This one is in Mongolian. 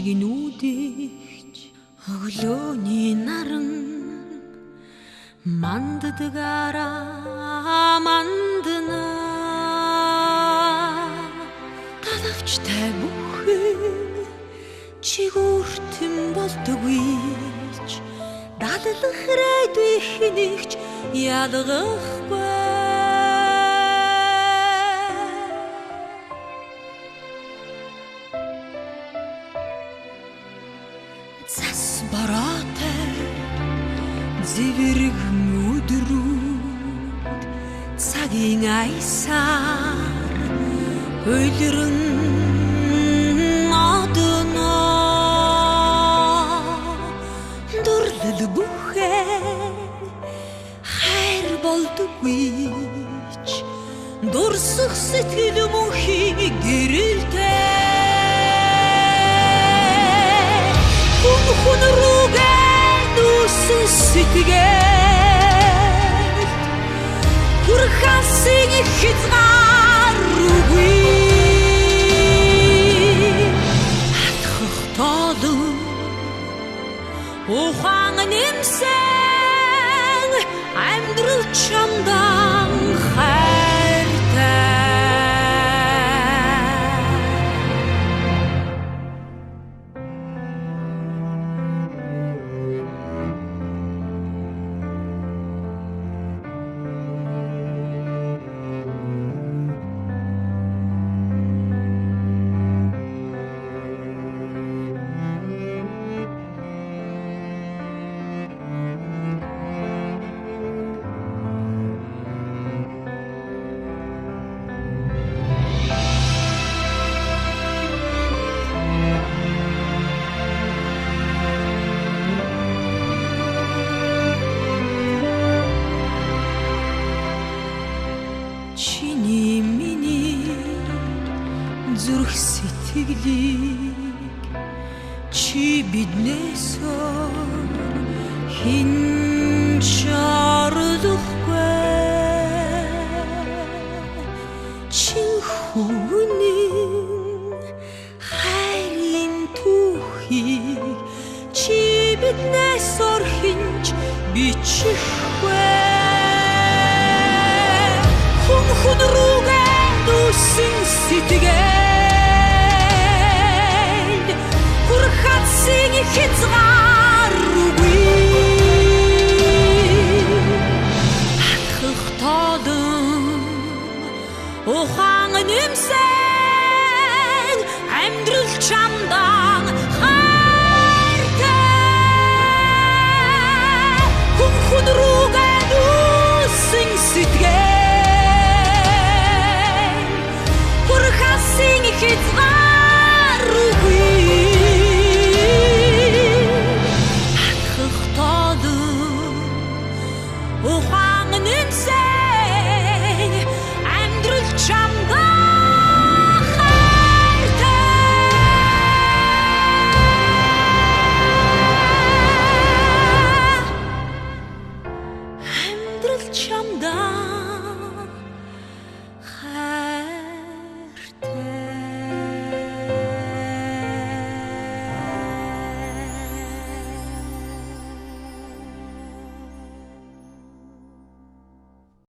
шигнүүдэгч өглөөний наран манддагаараа мандана гадавчтай бүхэн чигүүртэн болдогвич дадлах рэдвихнийч ядгахгүй цас бараатай зэвэрэг өдрүүд цагийн аясаар хөлрөн одно дурлал бүхэн хайр болдогвич дурсах сэтгэл мөнхийг гэрэлтэй хүн рүүгээ дүүсэн сэтгэл хүрхасыг хязгааргүй хатгах тоолон ухаан нэмсэн амьдрал чамдан хайртай чиний миний зүрх сэтгэлийг чи биднээс хэн ч ардахгүй чин хүнийн хайрын түүхийг чи биднээс хэн ч бичихгүй хүн рүүгээ дүүсэн сэтгэл хүрхацыг хязгаар